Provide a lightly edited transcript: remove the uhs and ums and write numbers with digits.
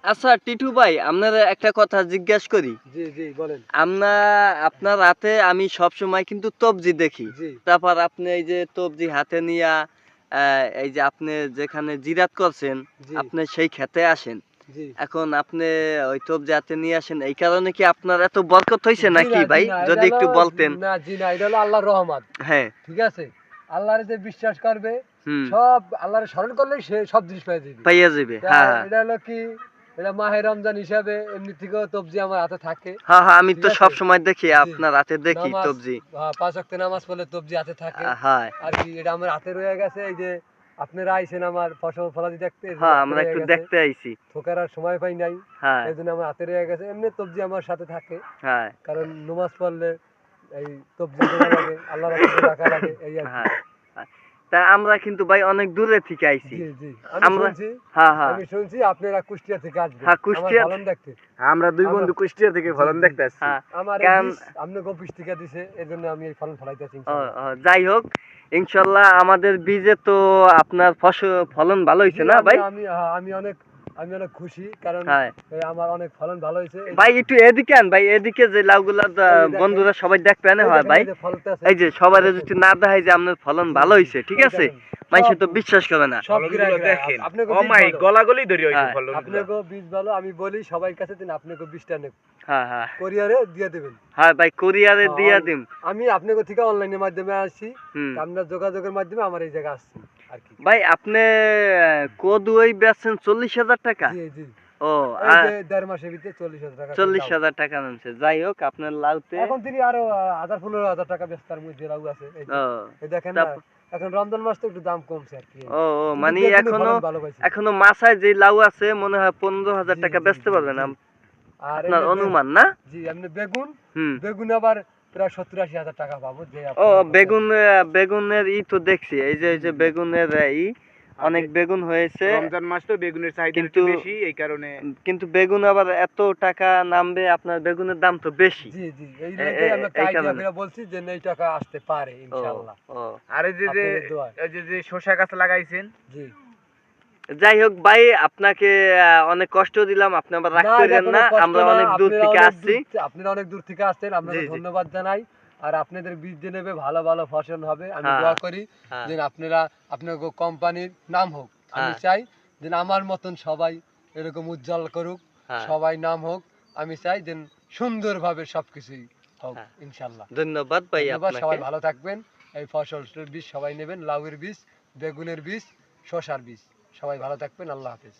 আচ্ছা টিটু ভাই, আপনার একটা কথা জিজ্ঞাসা করি। জি জি বলেন। আপনার হাতে আমি সব সময় কিন্তু তবজি দেখি। জি তারপর আপনি এই যে তবজি হাতে নিয়া এই যে আপনি যেখানে জিরাত করছেন, জি আপনি সেই খেতে আসেন। জি এখন আপনি ওই তবজি হাতে নিয়ে আসেন, এই কারণে কি আপনার এত বরকত হইছে জি নাকি না জি ভাই? না, এটা যদি হলো একটু বলতেন। না জি না, এটা হলো আল্লাহর রহমত। হ্যাঁ। ঠিক আছে, আল্লাহর যে বিশ্বাস করবে, হুম। সব আল্লাহর স্মরণ করলেই সে সব জিনিস পেয়ে যাবে। পাইয়া যাবে। তা হ্যাঁ, হ্যাঁ। এটা হলো কি, এটা মাহে রমজান হিসাবে এমনি থেকেও তবজি আমার হাতে থাকে। হ্যাঁ, হ্যাঁ, আমি ঠিক তো আছে, সবসময় দেখি জি আপনার হাতে দেখি নামাজ, তবজি। ৫ ওয়াক্ত নামাজ পড়লে তবজি হাতে থাকে। হ্যাঁ। আর কি এটা আমার হাতে রয়ে গেছে, এই যে আপনারা আইছেন আমার ফসল ফলাদি দেখতে, এই জন্য হ্যাঁ, হাতে আমরা রয়ে একটু গেছে। দেখতে আইছি। থোকার আর সময় পাই নাই, হ্যাঁ, এই জন্য আমার হাতে রয়ে গেছে। এমনি তবজি আমার সাথে থাকে, হ্যাঁ, কারণ নামাজ পড়লে এই তবজি পড়া লাগে, আল্লাহর রাস্তায় রাখা লাগে, এই আর কি। হ্যাঁ, হ্যাঁ। তা আমরা কিন্তু ভাই অনেক দূরে থেকে আইছি। জি জি আমি আমরা শুনছি, হ্যাঁ, হ্যাঁ। আমি শুনছি আপনারা কুষ্টিয়া থেকে আসবেন হ্যাঁ, আমার কুষ্টিয়া ফলন দেখতে। আমরা দুই আমরা বন্ধু কুষ্টিয়া থেকে জি ফলন জি দেখতে আসছি। হ্যাঁ, আমার এই কারণ বীজ আপনি অফিস থেকে দিছে, এই জন্য আমি এই ফলন ফলাইতেছি ইনশাল্লাহ। যাই হোক, ইনশাল্লাহ আমাদের বীজে তো আপনার ফলন ভালো জি হইছে না আমি ভাই? আমি আমি অনেক, আমি অনেক খুশি, কারণ হ্যাঁ। আমার অনেক ফলন ভালো হয়েছে। ভাই একটু এদিকে আন ভাই, এদিকে যে লাউগুলা এই যে দেখেন, বন্ধুরা সবাই দেখবে না এই হয় দেখেন, ভাই। এই যে ফলতেছে, এই যে এই সবাই দেখেন। যদি না দেখায় যে আপনার ফলন জি ভালো জি হইছে, ঠিক এই আছে? দেখেন, মানুষে সব তো বিশ্বাস করে না। সব ফলনগুলো দেখেন, আপনাকে বীজ অমাই ভালো, গলাগলি ধরে হইছে হ্যাঁ, ফলনগুলো। আপনাকে বীজ ভালো, আমি বলি সবাই কাছে দিন, আপনাকে বীজটা নেব, হ্যাঁ, হ্যাঁ। কোরিয়ারে দিয়ে দেবেন। হ্যাঁ ভাই, কুরিয়ারে হ্যাঁ, দিয়া দিম। আমি আপনাকে থেকে অনলাইনের মাধ্যমে আসছি, হুম। আপনার যোগাযোগের মাধ্যমে আমার এই জায়গায় আসছি আর কি। ভাই আপনি কদু ওই বেচছেন 40,000 টাকা? জি জি ও, এই আর যে ১.৫ মাসের ভিতরে ৪০,০০০ টাকা করে লাউ। 40,000 টাকা নামছে। যাই হোক, আপনার লাউতে এখন তিনি আরো ১,০০০-১৫,০০০ টাকা বেচতার মধ্যে লাউ আছে, এই যে ও এই দেখেন না, তারপর এখন রমজান মাস তো একটু দাম কমছে আর কি। ও, কিন্তু মানে বেগুনের এখনো ফলন ভালো পাইছি। এখনো মাসায় যে লাউ আছে মনে হয় 15,000 জি টাকা জি বেচতে জি পারবেন জি আর আপনার এমনি অনুমান না? জি এমনি বেগুন, হুম। বেগুন আবার প্রায় ৭০-৮০ হাজার টাকা পাবো, যে ও, আপনার করতে হবে। বেগুনের তো দেখছি, এই যে জি এই যে জি বেগুনের অনেক বেগুন হয়েছে, রমজান মাস তো বেগুনের চাহিদা একটু কিন্তু বেশি, এই কারণে। কিন্তু বেগুন আবার এত টাকা নামবে, আপনার বেগুনের দাম তো বেশি। জি জি এই লেগে আমি একটা এই আইডিয়া কারণে। করে বলছি যে এই টাকা আসতে পারে ও, ইনশাআল্লাহ, ও। আর এই যে আপনাদের দোয়ায়। এই যে শসা গাছ লাগাইছেন, জি যাই হোক ভাই, আপনাকে অনেক কষ্ট দিলাম, আপনি আবার রাগ না, এটা করেন কোনো না, কষ্ট আমরা না, অনেক দূর থেকে আসছি। আপনারা অনেক দূর থেকে আসছেন, জি, আপনাকে জি। ধন্যবাদ জানাই। আর আপনাদের বীজ যে নেবে ভালো ভালো ফসল হবে, আমি হ্যাঁ, দোয়া করি হ্যাঁ, যে আপনারা, আপনার কোম্পানির নাম হোক। আমি হ্যাঁ, চাই যে আমার মতন সবাই এরকম উজ্জ্বল করুক, হ্যাঁ, সবাই নাম হোক। আমি চাই যে সুন্দরভাবে সবকিছুই হোক হ্যাঁ। ইনশাল্লাহ। ধন্যবাদ ভাই ধন্যবাদ, আপনাকে। সবাই ভালো থাকবেন। এই ফসলের বীজ সবাই নেবেন, লাউয়ের বীজ, বেগুনের বীজ, শসার বীজ। সবাই ভালো থাকবেন, আল্লাহ হাফেজ।